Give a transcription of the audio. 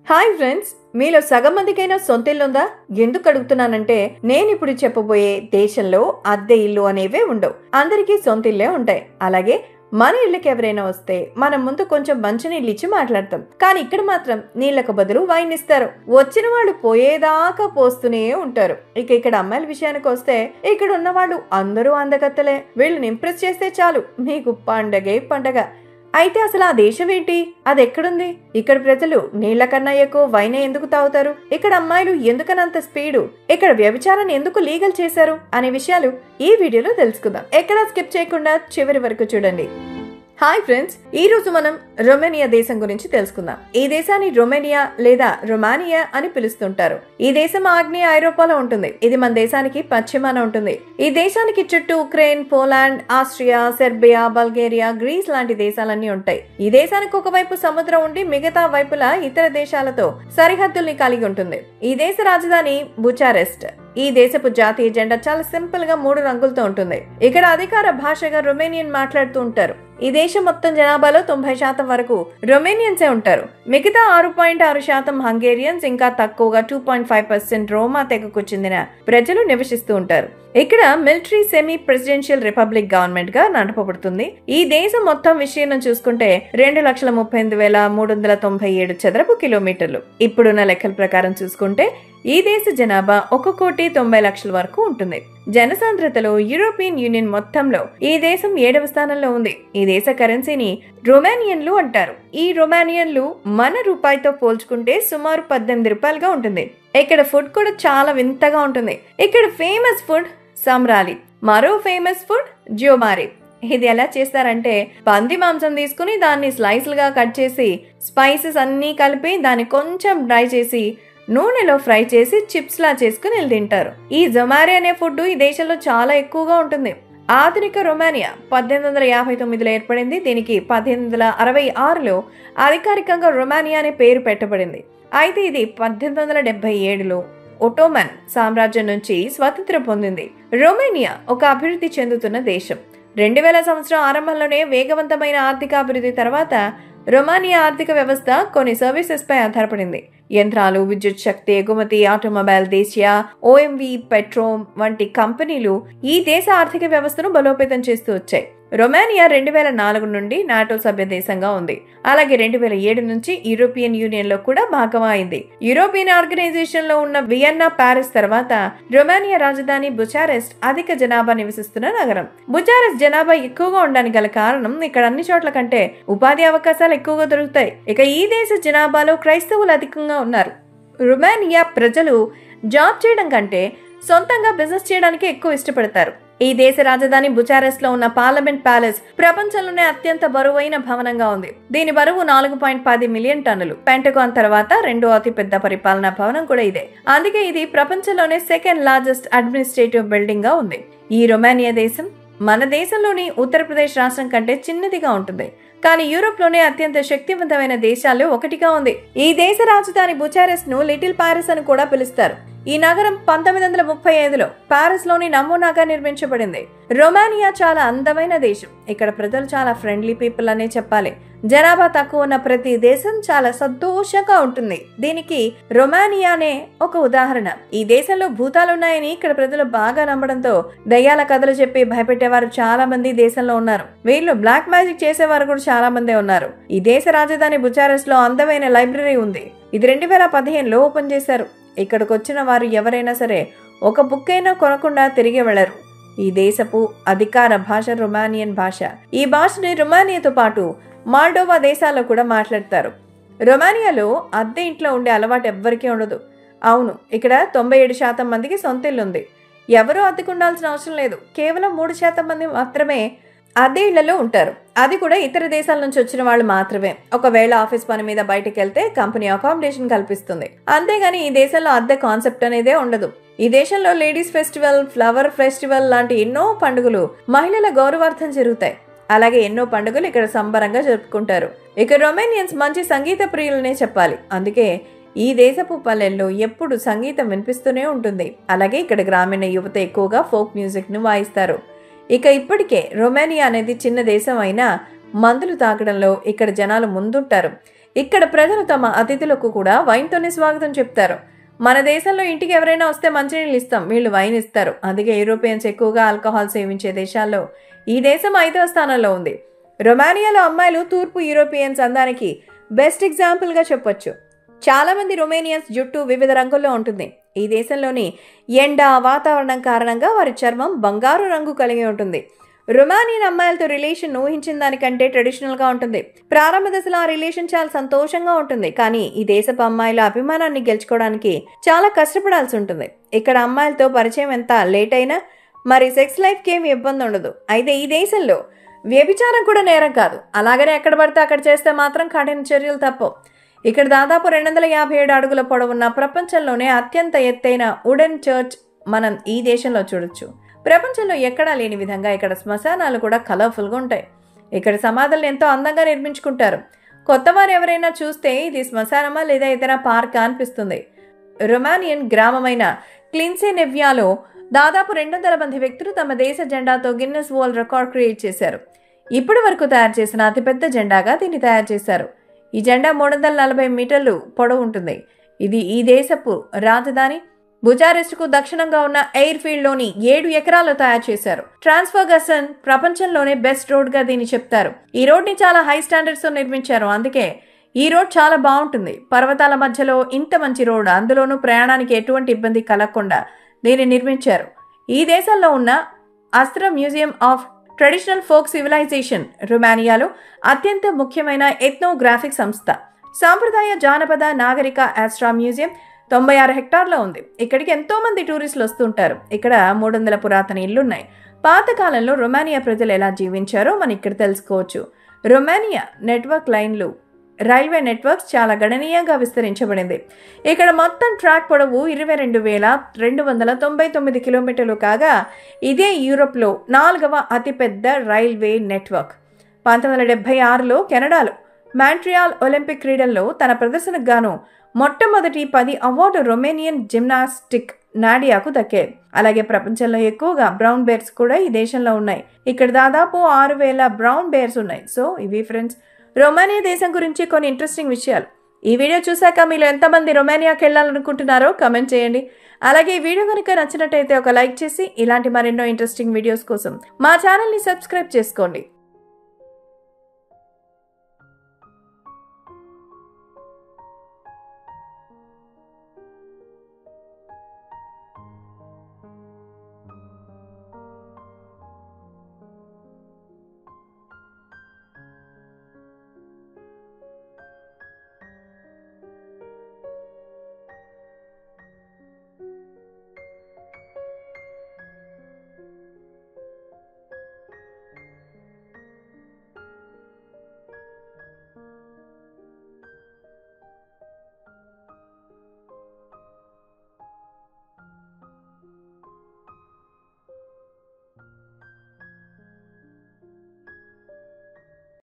Hi friends, మీలో సగం మందికైనా సొంత ఇల్లు ఉందా? ఎందుకు అడుగుతున్నానంటే నేను ఇప్పుడు చెప్పబోయే దేశంలో అద్దె ఇల్లు అనేవే ఉండవు. అందరికీ సొంత ఇల్లే ఉంటాయి. అలాగే మన ఇళ్ళకి ఎవరైనా వస్తే మనం ముందు కొంచెం మంచినీళ్ళు ఇచ్చి మాట్లాడతాం. కానీ ఇక్కడ మాత్రం నీళ్లకు బదులు వైన్ ఇస్తారు. వచ్చిన వాళ్ళు పోయేదాకా పోస్తూనే ఉంటారు. ఇక్కడ అమ్మాయిల విషయానికి వస్తే ఇక్కడ ఉన్న వాళ్ళు అందరూ అందగత్తలే. వీళ్ళని ఇంప్రెస్ చేస్తే చాలు మీకు పండగే పండగ. అయితే అసలు ఆ దేశం ఏంటి? అది ఎక్కడుంది? ఇక్కడ ప్రజలు నీళ్ల కన్నా ఎక్కువ వైనే ఎందుకు తాగుతారు? ఇక్కడ అమ్మాయిలు ఎందుకనంత స్పీడు? ఇక్కడ వ్యభిచారాన్ని ఎందుకు లీగల్ చేశారు అనే విషయాలు ఈ వీడియోలో తెలుసుకుందాం. ఎక్కడా స్కిప్ చేయకుండా చివరి వరకు చూడండి. హాయ్ ఫ్రెండ్స్, ఈ రోజు మనం రొమేనియా దేశం గురించి తెలుసుకుందాం. ఈ దేశాన్ని రొమేనియా లేదా రొమానియా అని పిలుస్తుంటారు. ఈ దేశం ఆగ్నేయ ఐరోపాలో ఉంటుంది. ఇది మన దేశానికి పశ్చిమాన ఉంటుంది. ఈ దేశానికి చుట్టూ Ukraine, Poland, Austria, Serbia, Bulgaria, Greece లాంటి దేశాలన్నీ ఉంటాయి. ఈ దేశానికి ఒకవైపు సముద్రం ఉండి మిగతా వైపులా ఇతర దేశాలతో సరిహద్దుల్ని కలిగి ఉంటుంది. ఈ దేశ రాజధాని బుచారెస్ట్. ఈ దేశపు జాతీయ జెండా చాలా సింపుల్ గా 3 రంగులతో ఉంటుంది. ఇక్కడ అధికార భాషగా రొమేనియన్ మాట్లాడుతూ ఉంటారు. ఈ దేశం మొత్తం జనాభాలో 90% వరకు రొమేనియన్సే ఉంటారు. మిగతా 6.6% హంగేరియన్స్, ఇంకా తక్కువగా 2.5% రోమా తెగకు చెందిన ప్రజలు నివసిస్తూ ఉంటారు. ఇక్కడ military semi presidential republic government గా నడపబడుతుంది. ఈ దేశం మొత్తం విషయం చూసుకుంటే 2,38,397 చదరపు కిలోమీటర్లు. ఇప్పుడున్న లెక్కల ప్రకారం చూసుకుంటే ఈ దేశ జనాభా 1,90,00,000 వరకు ఉంటుంది. జనసాంద్రతలో యూరోపియన్ యూనియన్ మొత్తంలో ఈ దేశం 7వ స్థానంలో ఉంది. ఈ దేశ కరెన్సీని రొమానియన్లు అంటారు. ఈ రొమానియన్లు మన రూపాయితో పోల్చుకుంటే సుమారు 18 రూపాయలుగా ఉంటుంది. ఇక్కడ ఫుడ్ కూడా చాలా వింతగా ఉంటుంది. ఇక్కడ ఫేమస్ ఫుడ్ సంబ్రాలి, మరో ఫేమస్ ఫుడ్ జ్యోమారి. ఇది ఎలా చేస్తారంటే పంది మాంసం తీసుకుని దాన్ని స్లైస్లుగా కట్ చేసి స్పైసెస్ అన్నీ కలిపి దాన్ని కొంచెం డ్రై చేసి నూనెలో ఫ్రై చేసి చిప్స్ లా చేసుకుని తింటారు. ఈ జొమారి అనే ఫుడ్ ఈ దేశంలో చాలా ఎక్కువగా ఉంటుంది. ఆధునిక రొమానియా 1859లో ఏర్పడింది. దీనికి 1866లో అధికారికంగా రొమానియా అనే పేరు పెట్టబడింది. అయితే ఇది 1877లో ఒటోమన్ సామ్రాజ్యం నుంచి స్వతంత్రం పొందింది. రొమేనియా ఒక అభివృద్ధి చెందుతున్న దేశం. 2000 సంవత్సరం ఆరంభంలోనే వేగవంతమైన ఆర్థిక అభివృద్ధి తర్వాత రొమానియా ఆర్థిక వ్యవస్థ కొన్ని సర్వీసెస్ పై ఆధారపడింది. యంత్రాలు, విద్యుత్ శక్తి ఎగుమతి, ఆటోమొబైల్, దేశీయ, ఓఎంవి, పెట్రోమ్ వంటి కంపెనీలు ఈ దేశ ఆర్థిక వ్యవస్థను బలోపేతం చేస్తూ వచ్చాయి. రొమానియా 2004 నుండి నాటో సభ్య దేశంగా ఉంది. అలాగే 2007 నుంచి యూరోపియన్ యూనియన్ లో కూడా భాగం అయింది. యూరోపియన్ ఆర్గనైజేషన్ లో ఉన్న వియన్నా, పారిస్ తర్వాత రొమానియా రాజధాని బుచారెస్ట్ అధిక జనాభా నివసిస్తున్న నగరం. బుచారెస్ట్ జనాభా ఎక్కువగా ఉండడానికి గల కారణం ఇక్కడ అన్ని చోట్ల కంటే ఉపాధి అవకాశాలు ఎక్కువగా దొరుకుతాయి. ఈ దేశ జనాభాలో క్రైస్తవులు అధికంగా ఉన్నారు. రొమానియా ప్రజలు జాబ్ చేయడం కంటే సొంతంగా బిజినెస్ చేయడానికి ఎక్కువ ఇష్టపడతారు. ఈ దేశ రాజధాని బుచారెస్ట్ లో ఉన్న పార్లమెంట్ ప్యాలెస్ ప్రపంచంలోనే అత్యంత బరువైన భవనంగా ఉంది. దీని బరువు 4.10 మిలియన్ టన్నులు. పెంటగాన్ తర్వాత 2వ అతిపెద్ద పరిపాలనా భవనం కూడా ఇదే. అందుకే ఇది ప్రపంచంలోనే 2nd లార్జెస్ట్ అడ్మినిస్ట్రేటివ్ బిల్డింగ్ గా ఉంది. ఈ రొమానియా దేశం మన దేశంలోని ఉత్తరప్రదేశ్ రాష్ట్రం కంటే చిన్నదిగా ఉంటుంది. కానీ యూరోప్ లోనే అత్యంత శక్తివంతమైన దేశాల్లో ఒకటిగా ఉంది. ఈ దేశ రాజధాని బుచారెస్ట్ ను లిటిల్ పారిస్ అని కూడా పిలుస్తారు. ఈ నగరం 1935లో పారిస్ లోని నమూనాగా నిర్మించబడింది. రొమానియా చాలా అందమైన దేశం. ఇక్కడ ప్రజలు చాలా ఫ్రెండ్లీ పీపుల్ అనే చెప్పాలి. జనాభా తక్కువ ఉన్న ప్రతి దేశం చాలా సంతోషంగా ఉంటుంది. దీనికి రొమానియానే ఒక ఉదాహరణ. ఈ దేశంలో భూతాలున్నాయని ఇక్కడ ప్రజలు బాగా నమ్మడంతో దయ్యాల కథలు చెప్పి భయపెట్టేవారు చాలా మంది దేశంలో ఉన్నారు. వీళ్ళు బ్లాక్ మ్యాజిక్ చేసేవారు కూడా చాలా మందే ఉన్నారు. ఈ దేశ రాజధాని బుచారెస్ట్ లో అందమైన లైబ్రరీ ఉంది. ఇది 2015లో ఓపెన్ చేశారు. ఇక్కడికి వచ్చిన వారు ఎవరైనా సరే ఒక బుక్ అయినా కొనకుండా తిరిగి వెళ్లరు. ఈ దేశపు అధికార భాష రొమానియన్ భాష. ఈ భాషని రొమానియాతో పాటు మాల్డోవా దేశాల్లో కూడా మాట్లాడతారు. రొమానియాలో అద్దె ఇంట్లో ఉండే అలవాటు ఎవ్వరికీ ఉండదు. అవును, ఇక్కడ 97% మందికి సొంత ఇల్లు ఉంది. ఎవరూ అద్దెకు ఉండాల్సిన అవసరం లేదు. కేవలం 3% మంది మాత్రమే అద్దె ఇళ్లలో ఉంటారు. అది కూడా ఇతర దేశాల నుంచి వచ్చిన వాళ్ళు మాత్రమే. ఒకవేళ ఆఫీస్ పని మీద బయటకు వెళ్తే కంపెనీ అకామిడేషన్ కల్పిస్తుంది. అంతేగాని ఈ దేశంలో అద్దె కాన్సెప్ట్ అనేదే ఉండదు. ఈ దేశంలో లేడీస్ ఫెస్టివల్, ఫ్లవర్ ఫెస్టివల్ లాంటి ఎన్నో పండుగలు మహిళల గౌరవార్థం జరుగుతాయి. అలాగే ఎన్నో పండుగలు ఇక్కడ సంబరంగా జరుపుకుంటారు. రొమేనియన్స్ మంచి సంగీత ప్రియులనే చెప్పాలి. అందుకే ఈ దేశపు పల్లెల్లో ఎప్పుడు సంగీతం వినిపిస్తూనే ఉంటుంది. అలాగే ఇక్కడ గ్రామీణ యువత ఎక్కువగా ఫోక్ మ్యూజిక్ ను వాయిస్తారు. ఇప్పటికే రొమేనియా అనేది చిన్న దేశం అయినా మందులు తాగడంలో ఇక్కడ జనాలు ముందుంటారు. ఇక్కడ ప్రజలు తమ అతిథులకు కూడా వైన్తోనే స్వాగతం చెప్తారు. మన దేశంలో ఇంటికి ఎవరైనా వస్తే మంచినీళ్ళు ఇస్తాం, వీళ్ళు వైన్ ఇస్తారు. అందుకే యూరోపియన్స్ ఎక్కువగా ఆల్కహాల్ సేవించే దేశాల్లో ఈ దేశం 5వ స్థానంలో ఉంది. రొమానియాలో అమ్మాయిలు తూర్పు యూరోపియన్స్ అందానికి బెస్ట్ ఎగ్జాంపుల్గా చెప్పొచ్చు. చాలా మంది రొమేనియన్స్ జుట్టు వివిధ రంగుల్లో ఉంటుంది. ఈ దేశంలోని ఎండ వాతావరణం కారణంగా వారి చర్మం బంగారు రంగు కలిగి ఉంటుంది. రొమానియన్ అమ్మాయిలతో రిలేషన్ ఊహించిన దానికంటే ట్రెడిషనల్గా ఉంటుంది. ప్రారంభ దశలో ఆ రిలేషన్ చాలా సంతోషంగా ఉంటుంది. కానీ ఈ దేశపు అమ్మాయిల అభిమానాన్ని గెలుచుకోవడానికి చాలా కష్టపడాల్సి ఉంటుంది. ఇక్కడ అమ్మాయిలతో పరిచయం ఎంత లేట్ అయినా మరి సెక్స్ లైఫ్కి ఏమి ఇబ్బంది ఉండదు. అయితే ఈ దేశంలో వ్యభిచారం కూడా నేరం కాదు. అలాగనే ఎక్కడ పడితే అక్కడ చేస్తే మాత్రం కఠిన చర్యలు తప్పవు. ఇక్కడ దాదాపు 257 అడుగుల పొడవున్న ప్రపంచంలోనే అత్యంత ఎత్తైన వుడెన్ చర్చ్ మనం ఈ దేశంలో చూడొచ్చు. ప్రపంచంలో ఎక్కడా లేని విధంగా ఇక్కడ శ్మశానాలు కూడా కలర్ఫుల్గా ఉంటాయి. ఇక్కడ సమాధులను ఎంతో అందంగా నిర్మించుకుంటారు. కొత్తవారు ఎవరైనా చూస్తే ఇది శ్మశానమా లేదా ఏదైనా పార్క్ అనిపిస్తుంది. రొమానియన్ గ్రామమైన క్లిన్సెనెవ్యాలో దాదాపు 200 మంది వ్యక్తులు తమ దేశ జెండాతో గిన్నెస్ వరల్డ్ రికార్డ్ క్రియేట్ చేశారు. ఇప్పటి వరకు తయారు చేసిన అతిపెద్ద జెండాగా దీన్ని తయారు చేశారు. ఈ జెండా 340 మీటర్లు పొడవు ఉంటుంది. ఇది ఈ దేశపు రాజధాని బుచారెస్ట్కు దక్షిణంగా ఉన్న ఎయిర్ ఫీల్డ్లోని 7 ఎకరాల్లో తయారు చేశారు. ట్రాన్స్ఫర్గసన్ ప్రపంచంలోనే బెస్ట్ రోడ్గా దీన్ని చెప్తారు. ఈ రోడ్ని చాలా హై స్టాండర్డ్స్తో నిర్మించారు. అందుకే ఈ రోడ్ చాలా బాగుంటుంది. పర్వతాల మధ్యలో ఇంత మంచి రోడ్, అందులోనూ ప్రయాణానికి ఎటువంటి ఇబ్బంది కలగకుండా దీన్ని నిర్మించారు. ఈ దేశంలో ఉన్న Astra museum of traditional folk civilization రొమానియాలో అత్యంత ముఖ్యమైన ఎథ్నోగ్రాఫిక్ సంస్థ. సాంప్రదాయ జానపద నాగరిక ఆస్ట్రా మ్యూజియం 96 హెక్టార్లో ఉంది. ఇక్కడికి ఎంతో మంది టూరిస్టులు వస్తుంటారు. ఇక్కడ 300 పురాతన ఇళ్లున్నాయి. పాతకాలంలో రొమానియా ప్రజలు ఎలా జీవించారో మనం ఇక్కడ తెలుసుకోవచ్చు. రొమానియా నెట్వర్క్ లైన్లు రైల్వే నెట్వర్క్స్ చాలా గణనీయంగా విస్తరించబడింది. ఇక్కడ మొత్తం ట్రాక్ పొడవు 22,299 కిలోమీటర్లు కాగా ఇదే యూరోప్లో 4వ అతిపెద్ద రైల్వే నెట్వర్క్. 1976లో కెనడాలో మాంట్రియాల్ ఒలింపిక్ క్రీడల్లో తన ప్రదర్శనకు గాను మొట్టమొదటి 10 అవార్డు రొమేనియన్ జిమ్నాస్టిక్ నాడియాకు దక్కాయి. అలాగే ప్రపంచంలో ఎక్కువగా బ్రౌన్ బేర్స్ కూడా ఈ దేశంలో ఉన్నాయి. ఇక్కడ దాదాపు 6,000 బ్రౌన్ బేర్స్ ఉన్నాయి. సో ఇవి ఫ్రెండ్స్ రొమానియా దేశం గురించి కొన్ని ఇంట్రెస్టింగ్ విషయాలు. ఈ వీడియో చూశాక మీలో ఎంతమంది రొమానియాకి వెళ్ళాలనుకుంటున్నారో కమెంట్ చేయండి. అలాగే ఈ వీడియో కనుక నచ్చినట్టయితే ఒక లైక్ చేసి ఇలాంటి మరెన్నో ఇంట్రెస్టింగ్ వీడియోస్ కోసం మా ఛానల్ని సబ్స్క్రైబ్ చేసుకోండి.